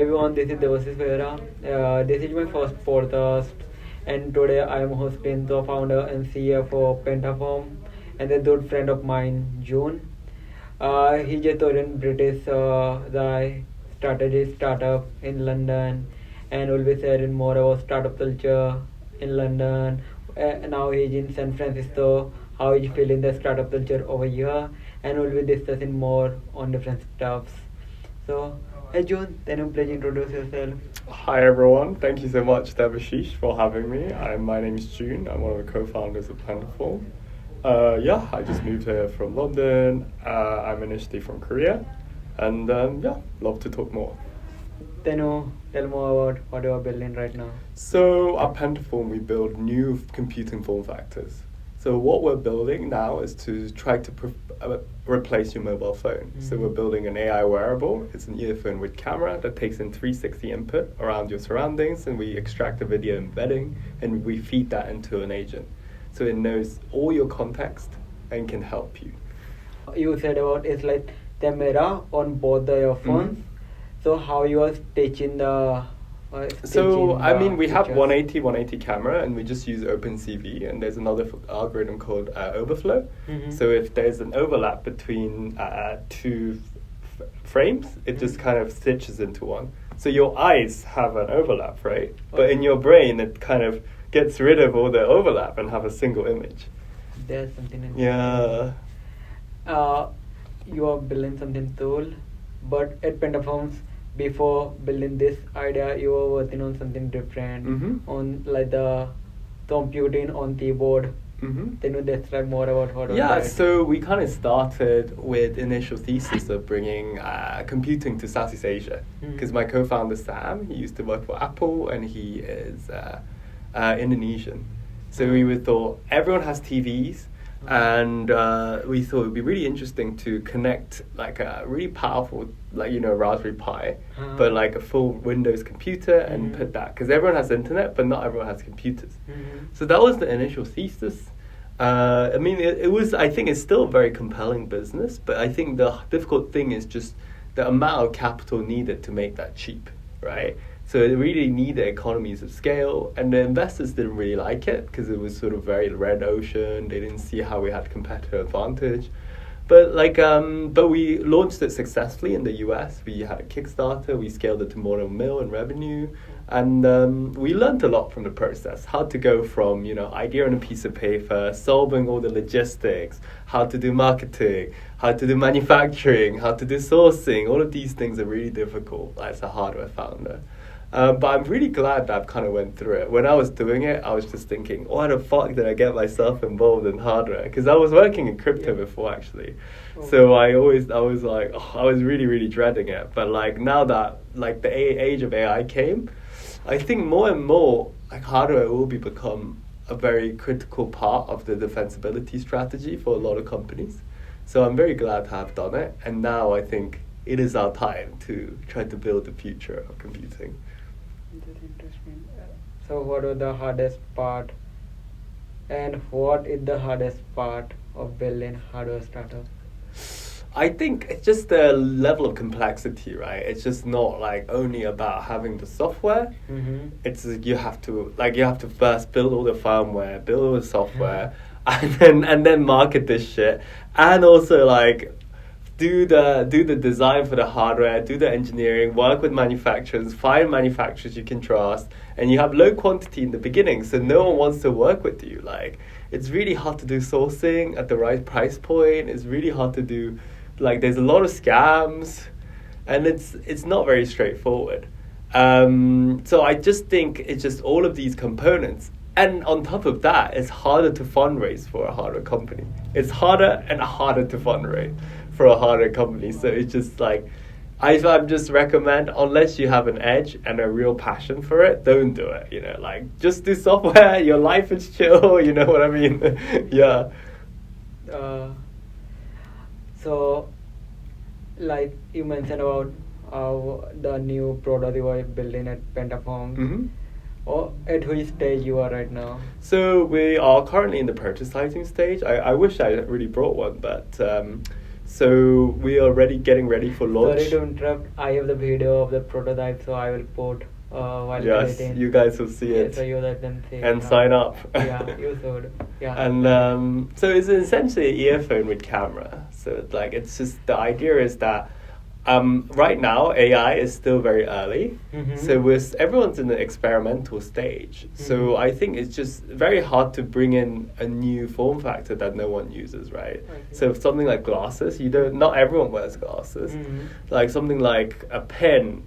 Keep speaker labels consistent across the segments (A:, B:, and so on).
A: Everyone, this is Devasis Vera. This is my first podcast, and today I am hosting the founder and CFO of Pentaform and a good friend of mine, Joon. He's a Korean British guy, started his startup in London, and will be sharing more about startup culture in London. Now he's in San Francisco, how he's feeling the startup culture over here, and we'll be discussing more on different stuffs. So, hey June, can you please introduce yourself?
B: Hi everyone, thank you so much Devashish for having me. My name is Joon, I'm one of the co-founders of Pentaform. I just moved here from London. I'm initially from Korea, and love to talk more.
A: Can you tell more about what you are building right now?
B: So at Pentaform we build new computing form factors. So what we're building now is to try to replace your mobile phone. So we're building an AI wearable. It's an earphone with camera that takes in 360 input around your surroundings, and we extract a video embedding and we feed that into an agent. So it knows all your context and can help you.
A: You said about it's like camera on both the earphones. So how you are stitching the
B: We have
A: pictures?
B: 180 camera, and we just use OpenCV, and there's another algorithm called overflow. So if there's an overlap between two frames, it just kind of stitches into one. So your eyes have an overlap, right? But in your brain, it kind of gets rid of all the overlap and have a single image.
A: There's something in
B: Yeah.
A: You are building something tool, but at Pentaforms, before building this idea, you were working on something different, on like the computing on keyboard. Can you describe more about what was that?
B: So we kind of started with initial thesis of bringing computing to Southeast Asia, because my co-founder Sam, he used to work for Apple, and he is Indonesian. So we thought everyone has TVs, and we thought it would be really interesting to connect like a really powerful, Raspberry Pi, but like a full Windows computer, and put that, because everyone has internet, but not everyone has computers. So that was the initial thesis. It was, I think it's still a very compelling business, but I think the difficult thing is just the amount of capital needed to make that cheap, right? So it really needed economies of scale, and the investors didn't really like it because it was sort of very red ocean. They didn't see how we had competitive advantage. But we launched it successfully in the US. We had a Kickstarter. We scaled it to more than $1 million in revenue, and we learned a lot from the process. How to go from idea on a piece of paper, solving all the logistics, how to do marketing, how to do manufacturing, how to do sourcing. All of these things are really difficult as a hardware founder. But I'm really glad that I've kind of went through it. When I was doing it, I was just thinking, why the fuck did I get myself involved in hardware? Because I was working in crypto before, actually. So I was like, I was really, really dreading it. But now that the age of AI came, I think more and more hardware will become a very critical part of the defensibility strategy for a lot of companies. So I'm very glad to have done it. And now I think it is our time to try to build the future of computing.
A: That's interesting. So, what was the hardest part, and what is the hardest part of building hardware startup?
B: I think it's just the level of complexity, right? It's just not only about having the software. It's you have to first build all the firmware, build all the software, and then market this shit, and also do the design for the hardware, do the engineering, work with manufacturers, find manufacturers you can trust, and you have low quantity in the beginning, so no one wants to work with you. It's really hard to do sourcing at the right price point. It's really hard to do, there's a lot of scams, and it's not very straightforward. So I just think it's just all of these components. And on top of that, it's harder to fundraise for a hardware company. It's harder and harder to fundraise for a hardware company. So it's just I just recommend, unless you have an edge and a real passion for it, don't do it. Just do software. Your life is chill. You know what I mean? Yeah.
A: So, you mentioned about the new product you are building at Pentaform. Or at which stage you are right now?
B: So we are currently in the prototyping stage. I wish I really brought one, but So we are getting ready for launch.
A: Sorry to interrupt. I have the video of the prototype, so I will put while
B: Yes,
A: editing.
B: you guys will see
A: Yeah,
B: it.
A: so you let them see.
B: And sign up.
A: Yeah, you should. Yeah.
B: And so it's essentially an earphone with camera. So it's just the idea is that right now AI is still very early.
A: Mhm.
B: So everyone's in the experimental stage. So
A: Mhm.
B: I think it's just very hard to bring in a new form factor that no one uses, right?
A: Okay.
B: So something like glasses, not everyone wears glasses.
A: Mhm.
B: Like something like a pen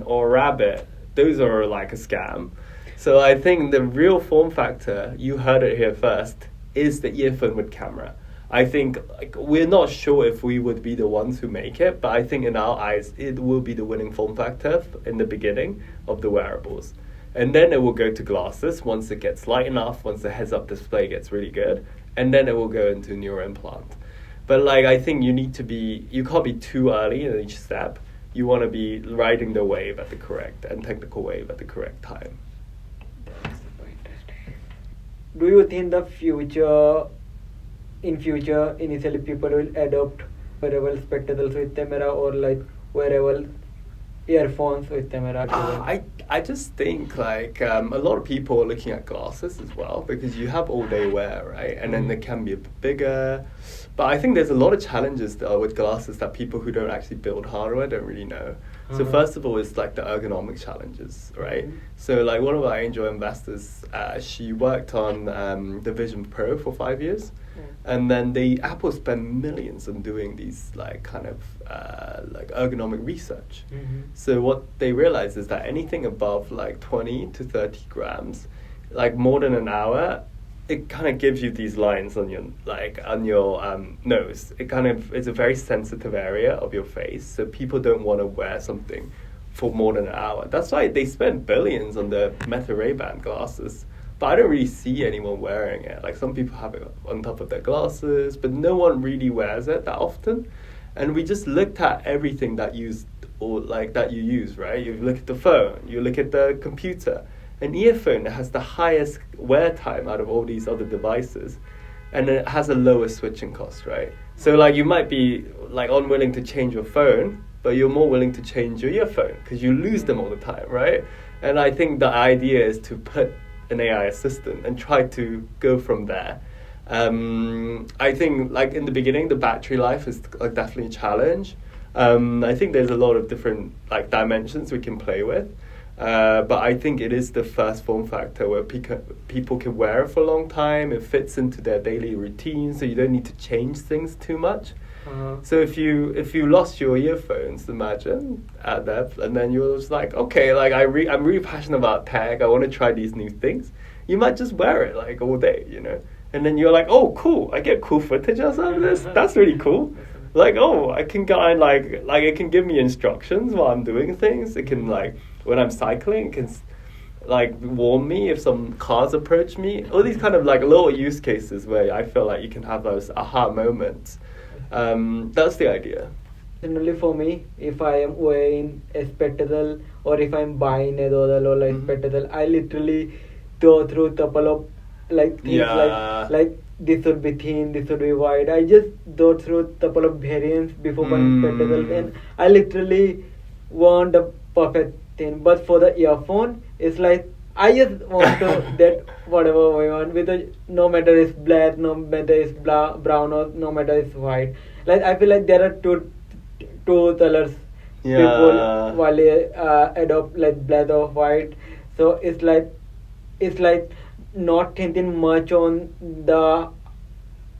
B: or a rabbit, those are like a scam. So I think the real form factor, you heard it here first, is the earphone with camera. I think we're not sure if we would be the ones who make it, but I think in our eyes it will be the winning form factor in the beginning of the wearables. And then it will go to glasses once it gets light enough, once the heads-up display gets really good, and then it will go into neural implant. But I think you can't be too early in each step. You want to be riding the wave at the correct and technical wave at the correct time.
A: That's super interesting. Do you think in future, initially people will adopt wearable spectacles with camera or wearable earphones with camera?
B: I just think a lot of people are looking at glasses as well because you have all day wear, right? And then they can be a bit bigger. But I think there's a lot of challenges with glasses that people who don't actually build hardware don't really know. So first of all, it's the ergonomic challenges, right?
A: Mhm.
B: So one of our angel investors, she worked on the Vision Pro for 5 years. And then Apple spent millions on doing these ergonomic research.
A: Mhm.
B: So what they realized is that anything above 20 to 30 grams, more than an hour, it kind of gives you these lines on your nose. It's a very sensitive area of your face, so people don't want to wear something for more than an hour. That's why they spend billions on the Meta Ray-Ban glasses. But I don't really see anyone wearing it. Some people have it on top of their glasses, but no one really wears it that often. And we just looked at everything that you use, right? You look at the phone, you look at the computer. An earphone has the highest wear time out of all these other devices, and it has a lower switching cost, right? So you might be unwilling to change your phone, but you're more willing to change your earphone because you lose them all the time, right? And I think the idea is to put an AI assistant and try to go from there. I think in the beginning the battery life is definitely a challenge. I think there's a lot of different dimensions we can play with, but I think it is the first form factor where people can wear it for a long time. It fits into their daily routine, so you don't need to change things too much. So if you lost your earphones, imagine at that, and then you're just okay, I'm really passionate about tech. I want to try these new things. You might just wear it all day, and then you're oh, cool! I get cool footage out of this. That's really cool. I can go and it can give me instructions while I'm doing things. It can when I'm cycling, it can warn me if some cars approach me. All these kind of little use cases where I feel you can have those aha moments. That's the idea.
A: Generally for me, if I am wearing a spectacle or if I'm buying a dodal or spectacle, I literally go through a couple of things like this should be thin, this should be wide. I just go through a couple of variants before buying spectacle, and I literally want the perfect thing. But for the earphone, it's I just want to that whatever I want, because no matter it's black, no matter it's brown, or no matter it's white. I feel there are two colors people while adopt black or white. So it's not thinking much on the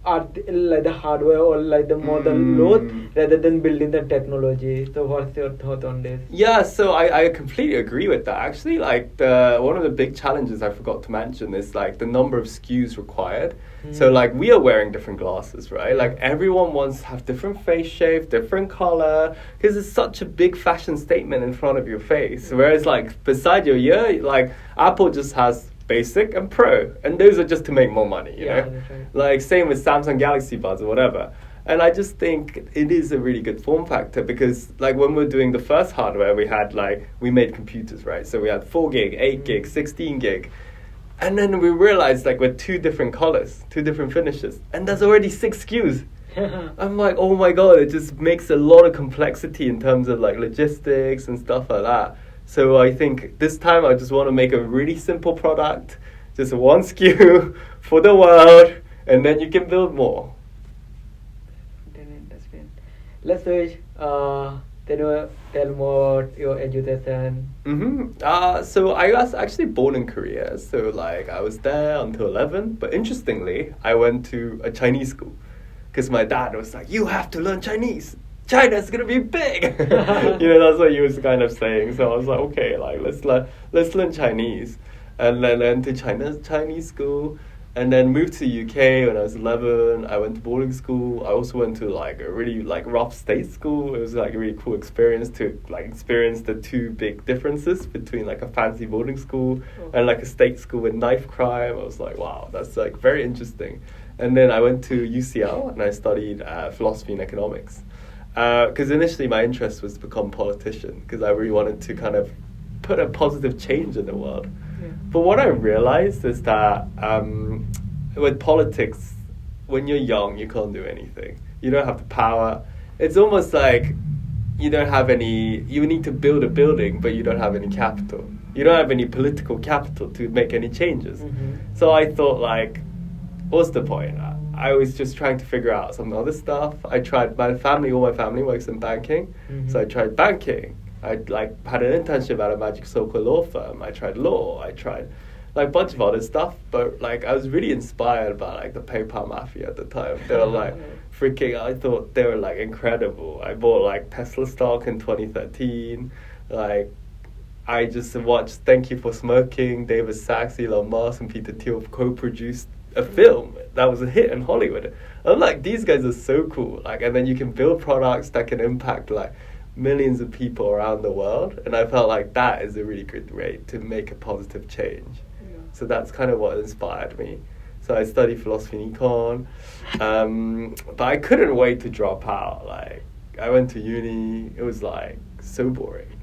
A: the hardware or the model load rather than building the technology. So what's your thought on this?
B: Yeah, so I completely agree with that. Actually, one of the big challenges I forgot to mention is the number of SKUs required. So we are wearing different glasses, right? Everyone wants to have different face shape, different color, because it's such a big fashion statement in front of your face. Whereas beside your ear, Apple just has Basic and Pro, and those are just to make more money, you know?
A: That's right.
B: Same with Samsung Galaxy Buds or whatever. And I just think it is a really good form factor because when we're doing the first hardware, we had we made computers, right? So we had 4 gig, 8 gig, 16 gig. And then we realized with 2 different colors, 2 different finishes, and there's already 6 SKUs. I'm like, oh my god, it just makes a lot of complexity in terms of like logistics and stuff like that. So I think this time I just want to make a really simple product, just one SKU for the world, and then you can build more.
A: Let's switch. Can you tell more about your education?
B: So I was actually born in Korea, so like I was there until 11. But interestingly, I went to a Chinese school because my dad was like, "You have to learn Chinese. China's gonna be big." That's what he was kind of saying. So I was like, "Okay, like let's learn Chinese," and then went to Chinese school. And then moved to UK when I was 11. I went to boarding school. I also went to like a really like rough state school. It was like a really cool experience to like experience the two big differences between like a fancy boarding school and like a state school with knife crime. I was like, wow, that's like very interesting. And then I went to UCL and I studied philosophy and economics. Because initially my interest was to become a politician because I really wanted to kind of put a positive change in the world. But what I realized is that with politics, when you're young, you can't do anything. You don't have the power. It's almost like you don't have any, you need to build a building, but you don't have any capital. You don't have any political capital to make any changes. So I thought like, what's the point? I was just trying to figure out some other stuff. I tried, all my family works in banking. So I tried banking. I like had an internship at a Magic Circle law firm. I tried law. I tried like a bunch of other stuff. But like I was really inspired by like the PayPal mafia at the time. They were like freaking. I thought they were like incredible. I bought like Tesla stock in 2013. Like I just watched Thank You for Smoking. David Sachs, Elon Musk, and Peter Thiel co-produced a film that was a hit in Hollywood. I'm like, these guys are so cool. Like, and then you can build products that can impact like millions of people around the world, and I felt like that is a really good way to make a positive change. So that's kind of what inspired me. So I studied philosophy and econ, but I couldn't wait to drop out. Like I went to uni, it was like so boring.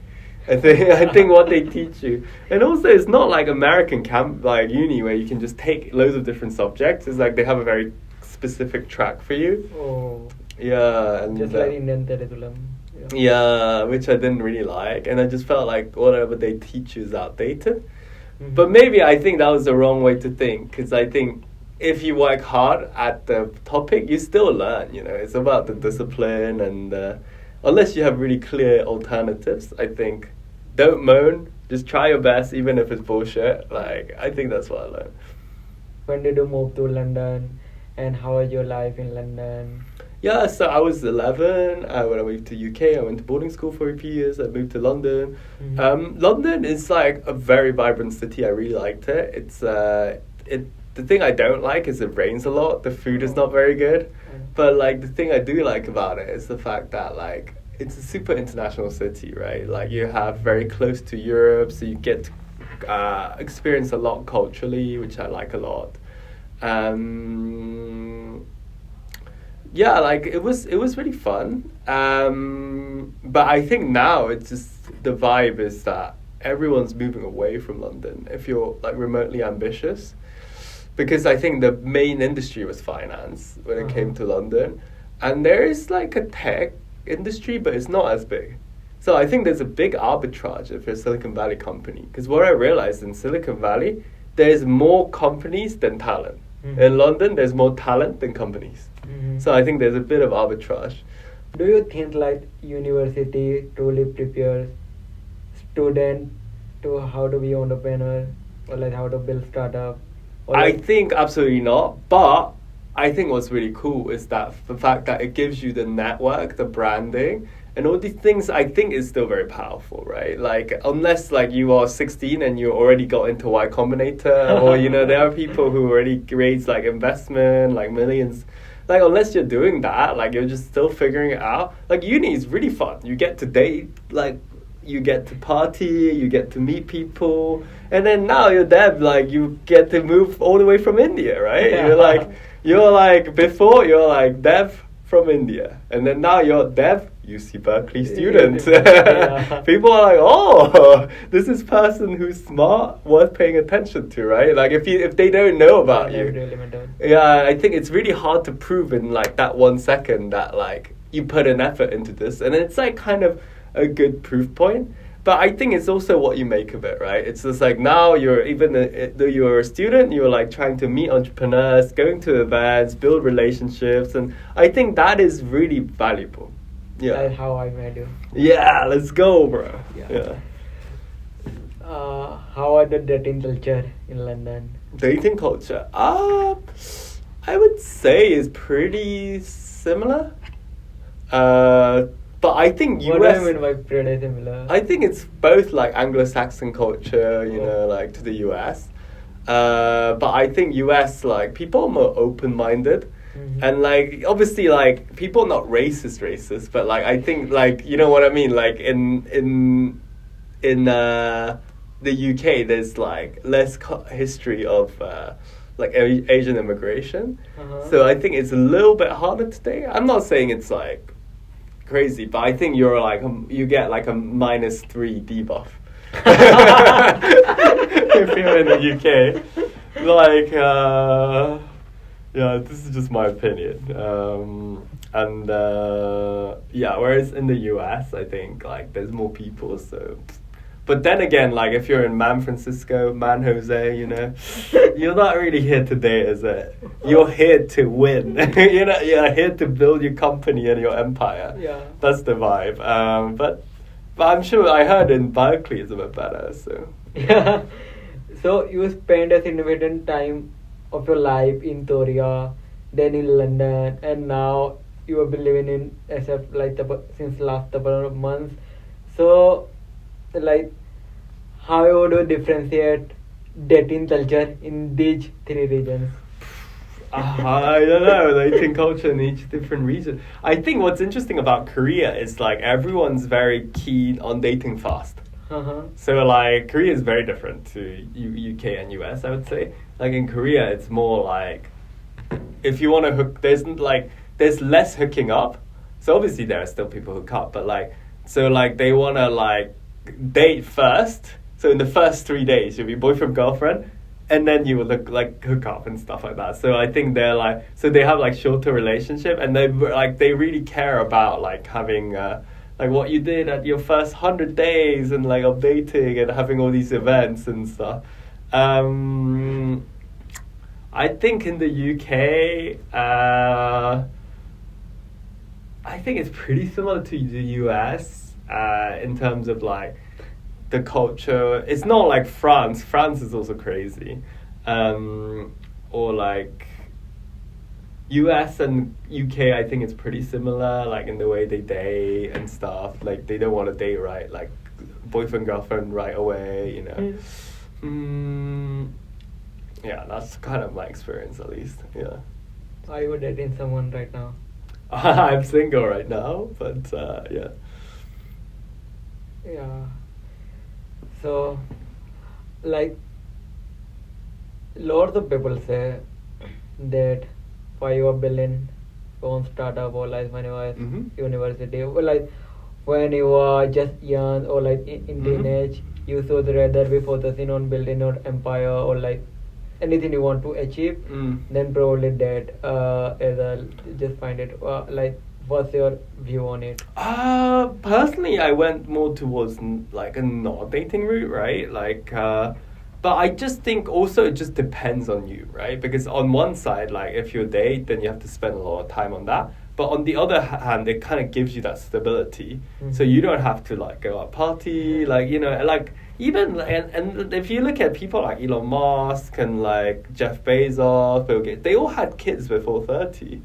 B: I think what they teach you, and also it's not like American camp like uni where you can just take loads of different subjects. It's like they have a very specific track for you. Yeah, and
A: just like Indian curriculum.
B: Yeah, which I didn't really like, and I just felt like whatever they teach you is outdated. But maybe I think that was the wrong way to think, because I think if you work hard at the topic, you still learn. It's about the discipline, and unless you have really clear alternatives, I think don't moan, just try your best, even if it's bullshit. Like I think that's what I learned.
A: When did you move to London, and how was your life in London?
B: Yeah, so I was 11 when I moved to UK. I went to boarding school for a few years. I moved to London. London is like a very vibrant city. I really liked it. It's the thing I don't like is it rains a lot. The food is not very good. But like the thing I do like about it is the fact that like it's a super international city, right? Like you have very close to Europe, so you get to experience a lot culturally, which I like a lot. Yeah, like it was really fun. But I think now it's just the vibe is that everyone's moving away from London if you're like remotely ambitious, because I think the main industry was finance when it came to London, and there is like a tech industry, but it's not as big. So I think there's a big arbitrage if you're a Silicon Valley company, because what I realized in Silicon Valley, there's more companies than talent. In London, there's more talent than companies. So I think there's a bit of arbitrage.
A: Do you think like university truly prepares student to how to be entrepreneur, or like how to build startup?
B: I think absolutely not. But I think what's really cool is that the fact that it gives you the network, the branding, and all these things. I think is still very powerful, right? Like unless like you are 16 and you already got into Y Combinator, or there are people who already raise like investment, like millions. Like unless you're doing that, like you're just still figuring it out. Like uni is really fun. You get to date, like you get to party, you get to meet people, and then now you're dev, like you get to move all the way from India, right? You're like before you're like dev from India, and then now you're dev UC Berkeley student.
A: Yeah.
B: People are like, oh, this is person who's smart, worth paying attention to, right? Like if they don't know about you,
A: Really matter.
B: yeah, I think it's really hard to prove in like that 1 second that like you put an effort into this, and it's like kind of a good proof point. But I think it's also what you make of it, right? It's just like now you're even though you're a student, you're like trying to meet entrepreneurs, going to events, build relationships, and I think that is really valuable. Yeah.
A: That's how I met you.
B: Yeah, let's go, bro.
A: Yeah. How are the dating culture in London?
B: Dating culture. I would say is pretty similar. But I think US.
A: What do you mean by pretty similar?
B: I think it's both like Anglo-Saxon culture, you know, like to the US. But I think US, like, people are more open-minded.
A: Mhm.
B: And, like, obviously, like, people are not racist, but, like, I think, like, you know what I mean? Like, in the UK, there's, like, less history of, like, Asian immigration.
A: Uh-huh.
B: So I think it's a little bit harder today. I'm not saying it's, like, crazy, but I think you're like you get like a -3 debuff if you're in the UK. Like, yeah, this is just my opinion. And yeah, whereas in the US, I think like there's more people. So, but then again, like if you're in Man Francisco, Man Jose, you know, you're not really here to date, is it? You're here to win. You know, you're here to build your company and your empire.
A: Yeah.
B: That's the vibe. But I'm sure I heard in Berkeley it's a bit better. So
A: Yeah. So you spend a significant time of your life in Korea, then in London, and now you have been living in SF like since last couple of months. So, like, how would you differentiate dating culture in these three regions?
B: I don't know, dating culture in each different region. I think what's interesting about Korea is like everyone's very keen on dating fast.
A: Uh-huh.
B: So like Korea is very different to UK and US, I would say. Like in Korea, it's more like if you want to hook, there's less hooking up. So obviously there are still people who hook up, but like so like they want to like date first. So in the first 3 days, you'll be boyfriend girlfriend, and then you will look like hook up and stuff like that. So I think they're like so they have like shorter relationship, and they really care about like having. Like what you did at your first 100 days and like of dating and having all these events and stuff. I think in the UK, I think it's pretty similar to the US in terms of like the culture. It's not like France. France is also crazy. Or like US and UK, I think it's pretty similar, like in the way they date and stuff. Like they don't want to date right, like boyfriend girlfriend right away, you know. Yeah, that's kind of my experience at least. Yeah.
A: Are you dating someone right now?
B: I'm single right now, but yeah.
A: Yeah. So, like, lots of people say that why you are building your own startup or like when you are
B: Mhm.
A: university or like when you are just young or like in teenage, you should rather be focusing on building your empire or like anything you want to achieve than probably that as a just find it like what's your view on it?
B: Personally, I went more towards like a not dating route, right? Like but I just think also it just depends on you, right? Because on one side, like if you date, then you have to spend a lot of time on that. But on the other hand, it kind of gives you that stability.
A: Mm-hmm.
B: So you don't have to like go out party, like, you know, like even, and if you look at people like Elon Musk and like Jeff Bezos, Bill Gates, they all had kids before 30.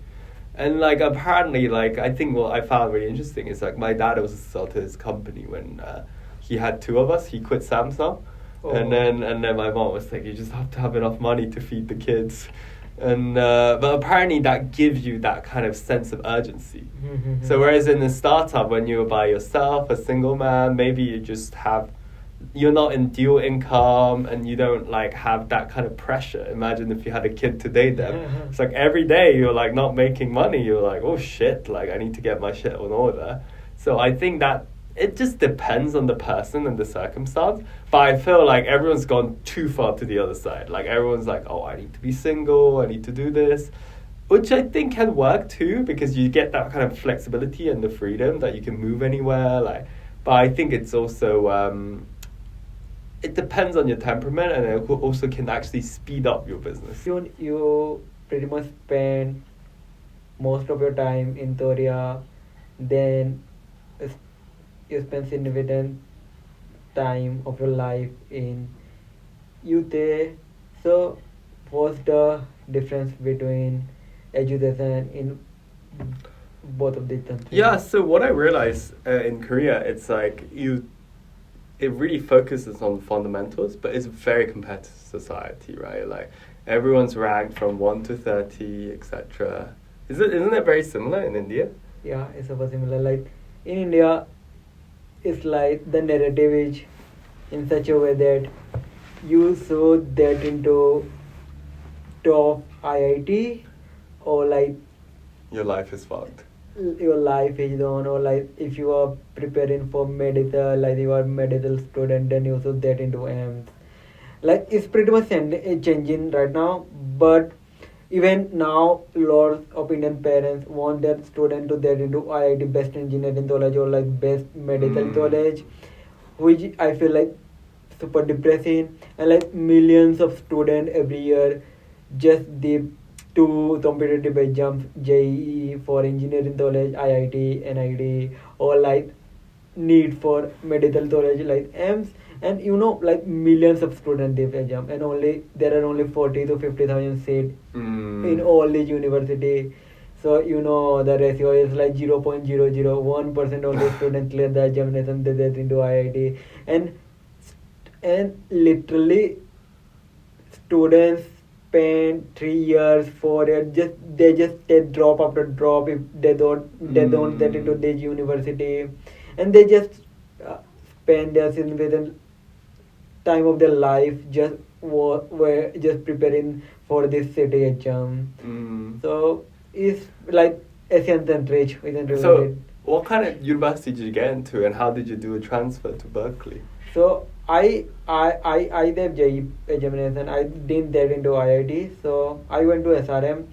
B: And like apparently, like I think what I found really interesting is like my dad was sold to his company when he had two of us. He quit Samsung.
A: Oh.
B: And then my mom was like, you just have to have enough money to feed the kids. And but apparently that gives you that kind of sense of urgency.
A: Mm-hmm.
B: So whereas in a startup, when you're by yourself, a single man, maybe you're not in dual income and you don't like have that kind of pressure. Imagine if you had a kid today, then it's like every day you're like not making money. You're like, oh shit, like I need to get my shit on order. So I think that it just depends on the person and the circumstance. But I feel like everyone's gone too far to the other side. Like everyone's like, oh, I need to be single, I need to do this. Which I think can work too, because you get that kind of flexibility and the freedom that you can move anywhere. Like, but I think it's also it depends on your temperament, and it also can actually speed up your business.
A: You pretty much spend most of your time in Korea, then s- you spend significant time of your life in UK. So, what's the difference between education in both of these countries?
B: Yeah, so what I realized in Korea, it's like it really focuses on fundamentals, but it's a very competitive society, right? Like everyone's ranked from 1 to 30, etc. Isn't it very similar in India?
A: Yeah, it's super similar. Like in India, it's like the narrative is in such a way that you so that into top IIT, or like
B: Your life is fucked.
A: your life is on, or like if you are preparing for medical, like you are medical student, then you should get into AIMS. Like it's pretty much changing right now, but even now lots of Indian parents want their student to get into IIT, best engineering college, or like best medical college, which I feel like super depressing. And like millions of students every year just dip to competitive exams, JEE for engineering college, IIT, NIT, or like need for medical college like AIMS. And like millions of students dip exam, and only there are only 40 to 50,000 seats in all these university. So the ratio is like 0.001% of the students clear the examination, they get into IIT. And literally students spend 3 years, 4 years, they just get drop after drop if they don't get into this university. And they just spend their significant time of their life just were just preparing for this city exam. So it's like Asian and rich, isn't it?
B: So, what kind of university did you get into, and how did you do a transfer to Berkeley?
A: So I did JEE examination. I didn't get into IIT, so I went to SRM.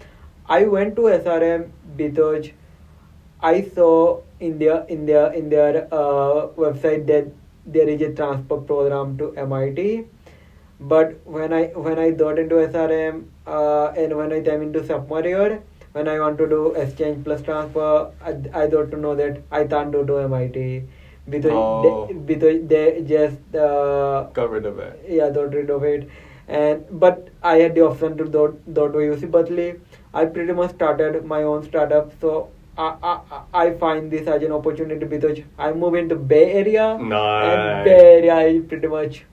A: I went to SRM because I saw in their website that there is a transfer program to MIT. But when I got into SRM, and when I came into sophomore year, when I want to do exchange plus transfer, I got to know that I can't do to MIT because they just
B: Got rid of it.
A: yeah, got rid of it. And but I had the option to go to UC Berkeley. I pretty much started my own startup. So I find this as an opportunity because I move into Bay Area.
B: Nice.
A: And Bay Area is pretty much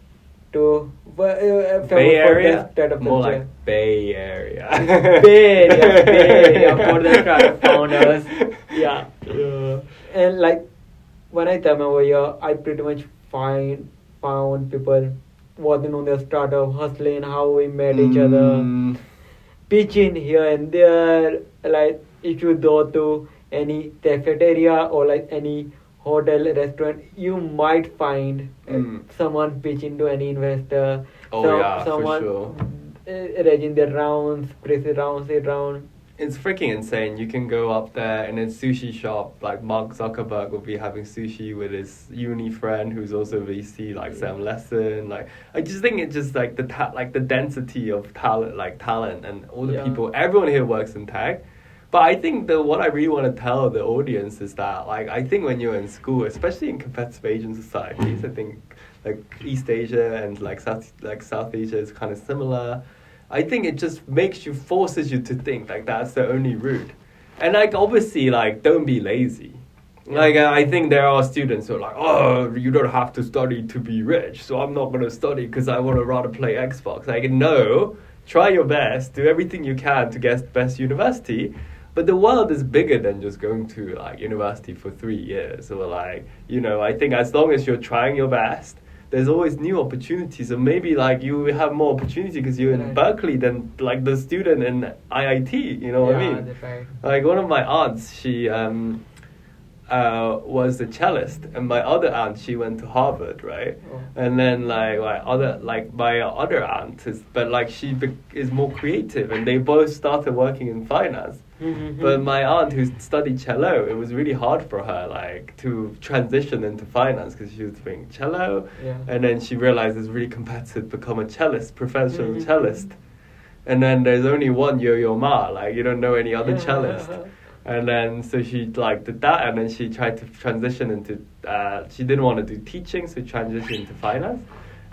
A: to famous
B: Bay
A: for
B: Area?
A: the startup
B: More
A: culture.
B: like Bay Area.
A: Bay Area for the startup founders. Yeah. And like when I came over here, I pretty much found people working on their startup, hustling, how we met each other, pitching here and there. Like if you go to any cafeteria or like any hotel restaurant, you might find someone pitching to any investor.
B: Oh, yeah, for
A: someone
B: sure.
A: arranging their rounds, pre-seed round, seed round.
B: It's freaking insane. You can go up there in a sushi shop, like Mark Zuckerberg will be having sushi with his uni friend who's also VC, like Sam Lesson. Like I just think it's just like the density of talent and all the people. Everyone here works in tech. But I think what I really want to tell the audience is that like I think when you're in school, especially in competitive Asian societies, I think like East Asia and like South Asia is kind of similar. I think it just forces you to think like that's the only route. And like obviously like don't be lazy. Like I think there are students who are like, oh, you don't have to study to be rich, so I'm not going to study because I want to rather play Xbox. Like no, try your best, do everything you can to get the best university. But the world is bigger than just going to like university for 3 years or like, I think as long as you're trying your best, there's always new opportunities, and maybe like you have more opportunity because you're in Berkeley than like the student in IIT. You know what I mean?
A: That's right.
B: Like one of my aunts, she was a cellist, and my other aunt, she went to Harvard, right?
A: Oh.
B: And then my other aunt is, but like is more creative, and they both started working in finance.
A: Mm-hmm.
B: But my aunt, who studied cello, it was really hard for her, like, to transition into finance because she was doing cello,
A: Yeah.
B: and then she realized it's really competitive to become a cellist, professional
A: Mhm.
B: cellist. And then there's only one Yo-Yo Ma, like, you don't know any other
A: Yeah.
B: cellist. And then so she like did that, and then she tried to transition into. She didn't want to do teaching, so she transitioned into finance,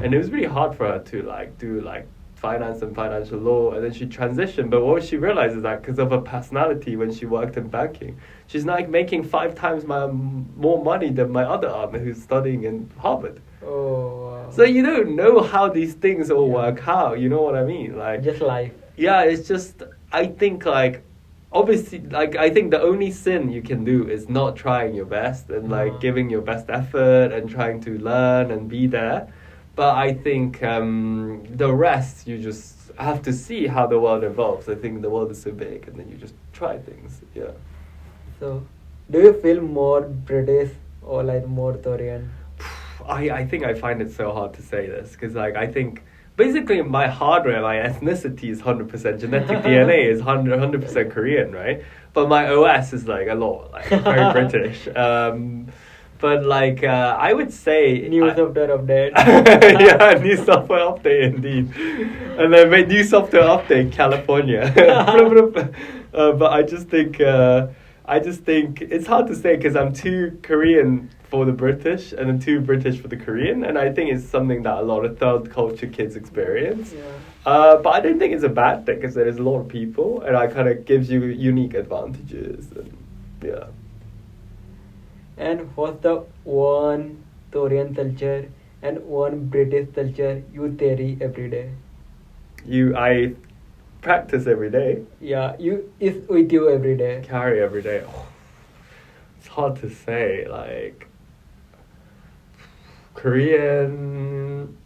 B: and it was really hard for her to like do like finance and financial law, and then she transitioned. But what she realized is that because of her personality, when she worked in banking, she's like making 5 times more money than my other aunt who's studying in Harvard.
A: Oh, wow.
B: So you don't know how these things all
A: Yeah.
B: work out. You know what I mean? Like
A: Just life.
B: yeah, it's just I think like obviously like I think the only sin you can do is not trying your best and like giving your best effort and trying to learn and be there. But I think the rest you just have to see how the world evolves. I think the world is so big, and then you just try things. Yeah.
A: So, do you feel more British or like more Korean?
B: I think I find it so hard to say this because like I think basically my hardware, my ethnicity is 100% genetic DNA is 100% Korean, right? But my OS is like a lot like very British. But like I would say
A: New software update.
B: yeah, new software update indeed, and then made new software update California. But I just think it's hard to say because I'm too Korean for the British and then too British for the Korean, and I think it's something that a lot of third culture kids experience.
A: Yeah.
B: But I don't think it's a bad thing because there's a lot of people, and it kind of gives you unique advantages. And yeah.
A: And what's the one Korean culture and one British culture you carry every day?
B: I practice every day,
A: Yeah, you is with you every day.
B: carry every day. Oh, it's hard to say. Like Korean,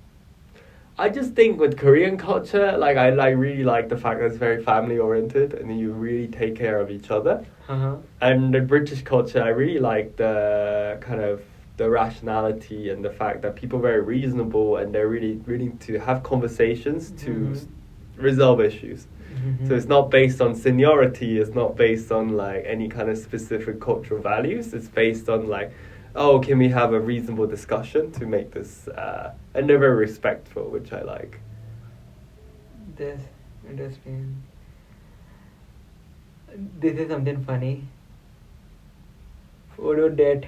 B: I just think with Korean culture, like I really like the fact that it's very family oriented and you really take care of each other.
A: Uh-huh.
B: And the British culture, I really like the kind of the rationality and the fact that people are very reasonable and they're really willing to have conversations to
A: Mhm.
B: resolve issues.
A: Mhm.
B: So it's not based on seniority, it's not based on like any kind of specific cultural values. It's based on like, oh, can we have a reasonable discussion to make this and they're very respectful, which I like.
A: That's interesting. This is something funny. Would you date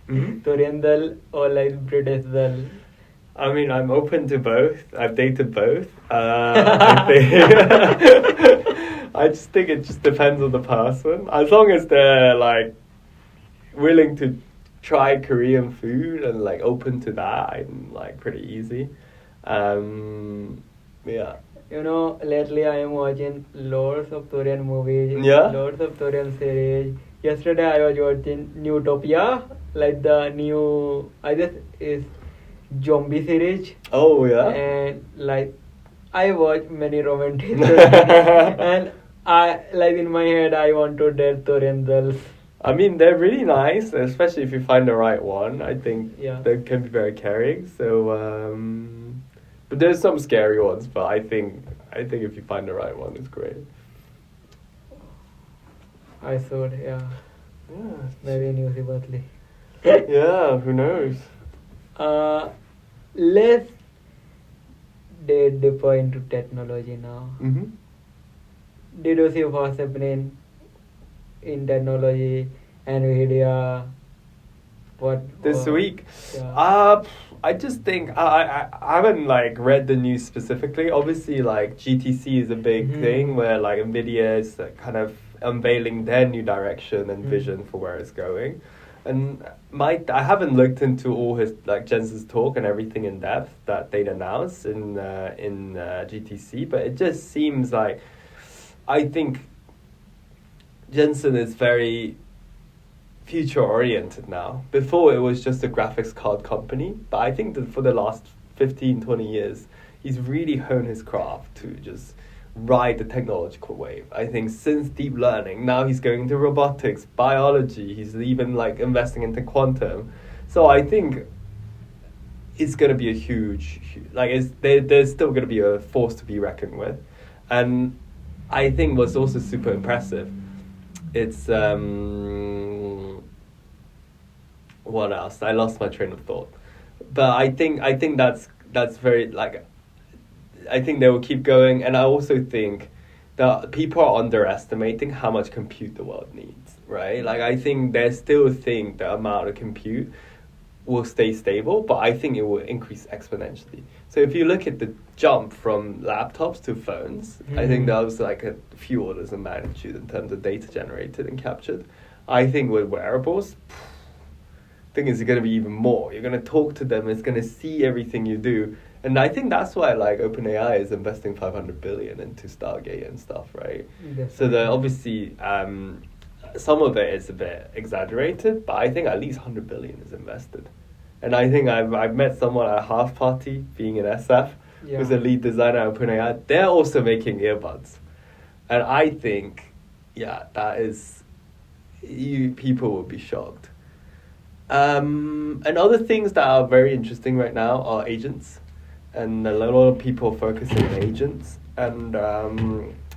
B: Mhm.
A: Korean girl or like British girl?
B: I mean, I'm open to both. I've dated both. I think I just think it just depends on the person. As long as they're like willing to try Korean food and like open to that, I'm like pretty easy. Yeah.
A: You know, lately I am watching lots of Korean movies,
B: Yeah?
A: lots of Korean series. Yesterday I was watching Newtopia, like the new, I guess is zombie series,
B: Oh yeah.
A: and like I watch many romantic movies, and I like in my head I want to date Korean girls.
B: I mean, they're really nice, especially if you find the right one. I think
A: Yeah.
B: they can be very caring. So, but there's some scary ones. But I think if you find the right one, it's great.
A: I should, yeah,
B: Yeah.
A: maybe New Zealand.
B: Yeah. Who knows?
A: Let's dig deeper into technology now.
B: Mm-hmm.
A: Did you see what's happening in technology, NVIDIA?
B: This week,
A: Yeah.
B: I just think I haven't like read the news specifically. Obviously, like GTC is a big
A: Mhm.
B: thing where like Nvidia is kind of unveiling their new direction and
A: Mhm.
B: vision for where it's going. And I haven't looked into all his like Jensen's talk and everything in depth that they'd announced in GTC, but it just seems like I think Jensen is very future oriented now. Before it was just a graphics card company, but I think that for the last 15-20 years he's really honed his craft to just ride the technological wave. I think since deep learning, now he's going into robotics, biology. He's even like investing into quantum. So I think it's going to be a huge like there's still going to be a force to be reckoned with. And I think what's also super impressive, it's what else? I lost my train of thought. But I think that's very like, I think they will keep going, and I also think that people are underestimating how much compute the world needs, right? Like I think they still think the amount of compute will stay stable, but I think it will increase exponentially. So if you look at the jump from laptops to phones, I think that was like a few orders of magnitude in terms of data generated and captured. I think with wearables, thing is going to be even more. You're going to talk to them, it's going to see everything you do. And I think that's why like OpenAI is investing 500 billion into Stargate and stuff, right? Definitely. So that obviously some of it is a bit exaggerated, but I think at least 100 billion is invested. And I think I've met someone at a half party, being in SF, who's a lead designer at OpenAI. They're also making earbuds. And I think, that is, people will be shocked. And other things that are very interesting right now are agents. And a lot of people focusing on agents.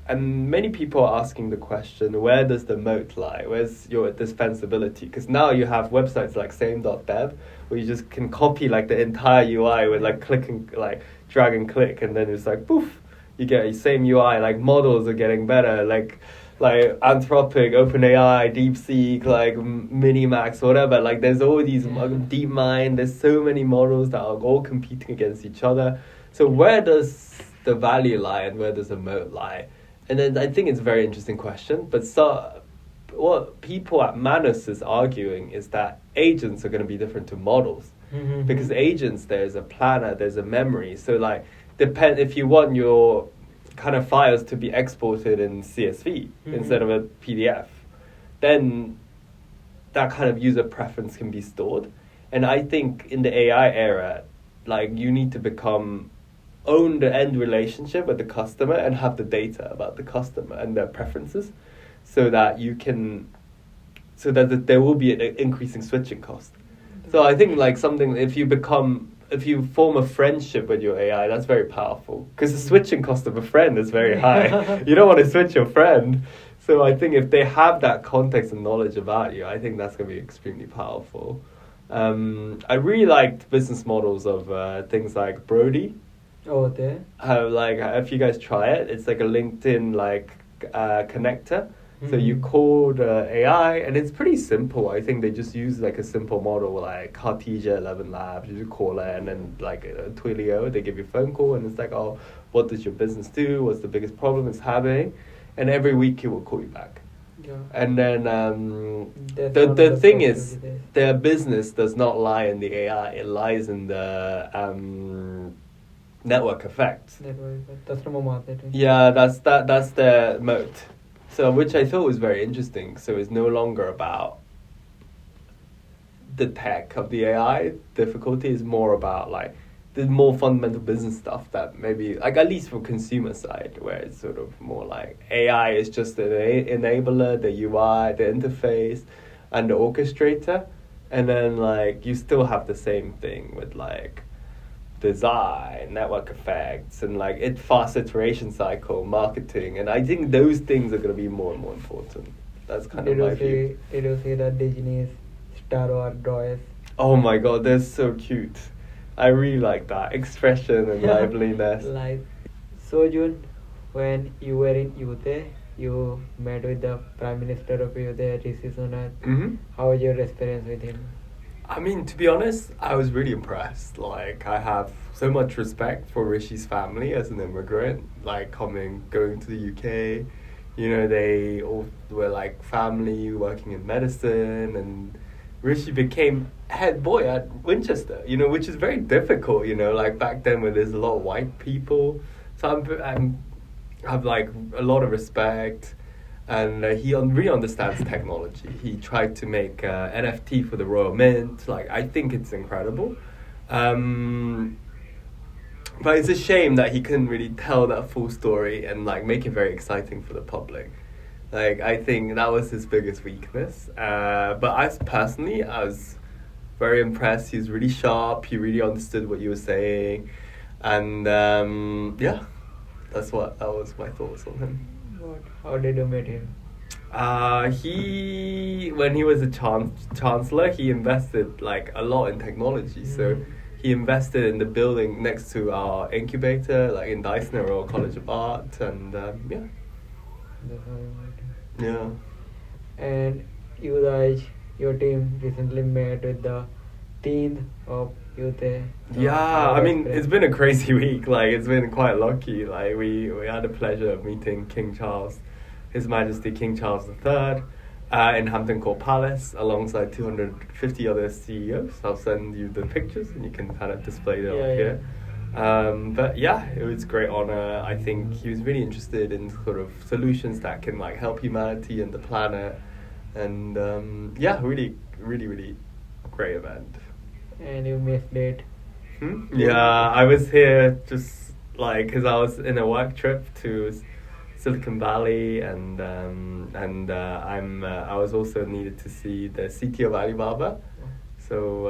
B: And many people are asking the question, where does the moat lie? Where's your dispensability? Because now you have websites like same.dev, where you just can copy like the entire UI with like drag and click, and then it's like poof, you get the same UI. Like models are getting better, like Anthropic, OpenAI, DeepSeek, like Minimax, whatever. Like there's all these DeepMind. There's so many models that are all competing against each other. So where does the value lie, and where does the moat lie? And then I think it's a very interesting question. But what people at Manus is arguing is that agents are going to be different to models. Mm-hmm. Because agents, there's a planner, there's a memory. So like, if you want your kind of files to be exported in CSV instead of a PDF, then that kind of user preference can be stored. And I think in the AI era, like you need to own the end relationship with the customer and have the data about the customer and their preferences, so that there will be an increasing switching cost. So I think like something, if you form a friendship with your AI, that's very powerful, because the switching cost of a friend is very high. You don't want to switch your friend. So I think if they have that context and knowledge about you, I think that's going to be extremely powerful. I really liked business models of things like Brody.
A: Oh, there.
B: If you guys try it, it's like a LinkedIn connector. So you call the AI, and it's pretty simple. I think they just use like a simple model like Cartesia 11 Labs. You just call it, and then like Twilio, they give you a phone call, and it's like, oh, what does your business do? What's the biggest problem it's having? And every week it will call you back. Yeah. And then the thing is, their business does not lie in the AI. It lies in the network effect.
A: That's from marketing.
B: Yeah, that's their moat. So, which I thought was very interesting. So it's no longer about the tech of the AI. Difficulty is more about like the more fundamental business stuff that maybe, like at least for consumer side, where it's sort of more like AI is just the enabler, the UI, the interface, and the orchestrator. And then like you still have the same thing with like design, network effects, and like fast iteration cycle, marketing, and I think those things are going to be more and more important. That's kind of my view.
A: Did you see that Disney's Star Wars drawers?
B: Oh my god, they're so cute. I really like that expression and liveliness.
A: So Joon, when you were in UT, you met with the Prime Minister of UT, Rishi Sunak. Mm-hmm. How was your experience with him?
B: I mean, to be honest, I was really impressed. Like, I have so much respect for Rishi's family as an immigrant, like going to the UK. You know, they all were like family working in medicine, and Rishi became head boy at Winchester, you know, which is very difficult, you know, like back then where there's a lot of white people. So I have like a lot of respect. And he really understands technology. He tried to make NFT for the Royal Mint. Like, I think it's incredible. But it's a shame that he couldn't really tell that full story and like make it very exciting for the public. Like I think that was his biggest weakness. But I was very impressed. He was really sharp. He really understood what you were saying, and yeah, that was my thoughts on him.
A: How did you meet him?
B: When he was a chancellor, he invested like a lot in technology. So he invested in the building next to our incubator, like in Dyson Royal College of Art, and yeah.
A: That's how you met him.
B: Yeah.
A: And you guys, your team recently met with the 10th of Youth.
B: Yeah, I mean, it's been a crazy week. Like, it's been quite lucky. Like, we had the pleasure of meeting King Charles, His Majesty King Charles III, in Hampton Court Palace, alongside 250 other CEOs. I'll send you the pictures, and you can kind of display it up here. But yeah, it was a great honor. I think he was really interested in sort of solutions that can like help humanity and the planet, and yeah, really, really, really great event.
A: And you missed it.
B: Yeah, I was here just like because I was in a work trip to Silicon Valley, and I was also needed to see the CTO of Alibaba. So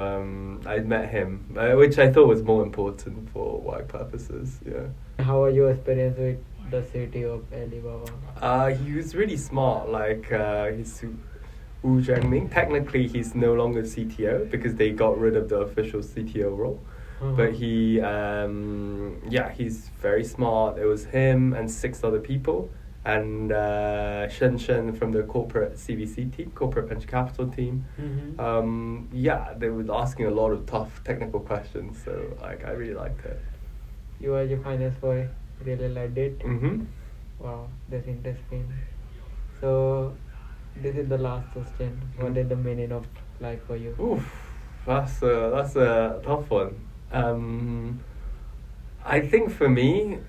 B: I met him, which I thought was more important for work purposes. Yeah.
A: How was your experience with the city of Alibaba?
B: He was really smart. Like he's Wu Zhengming. Technically, he's no longer CTO because they got rid of the official CTO role. But he, he's very smart. It was him and 6 other people, and Shen Shen from the corporate CVC team, corporate venture capital team. They were asking a lot of tough technical questions, so like I really liked it.
A: You as a finance boy really liked it. Wow, that's interesting. So this is the last question. What is the meaning of life for you?
B: Oof, that's a tough one. I think for me,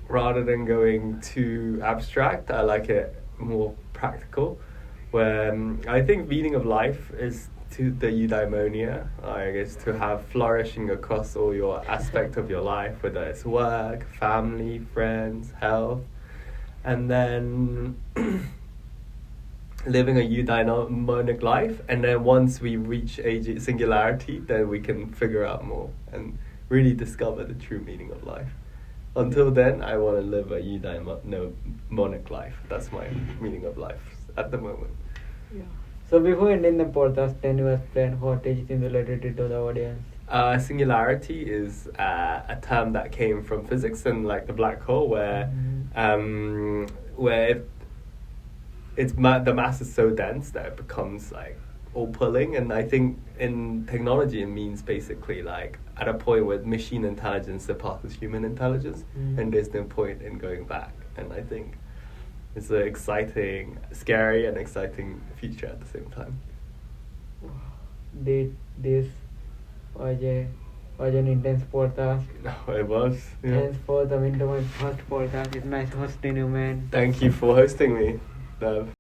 B: rather than going too abstract, I like it more practical. Where I think meaning of life is to the eudaimonia, like it's to have flourishing across all your aspect of your life, whether it's work, family, friends, health, and then living a eudaimonic life, and then once we reach singularity, then we can figure out more and really discover the true meaning of life. Until then, I want to live a eudaimonic life. That's my meaning of life at the moment.
A: Yeah. So before ending the podcast, can you explain what is singularity to the audience?
B: Singularity is a term that came from physics and like the black hole, where the mass is so dense that it becomes like all pulling, and I think in technology it means basically like at a point where machine intelligence surpasses human intelligence, and there's no point in going back. And I think it's an exciting, scary, and exciting future at the same time.
A: This was an intense podcast.
B: It was. Yeah.
A: Thanks for coming to my first podcast. It's nice hosting you, man.
B: Thank you for hosting me, Dev.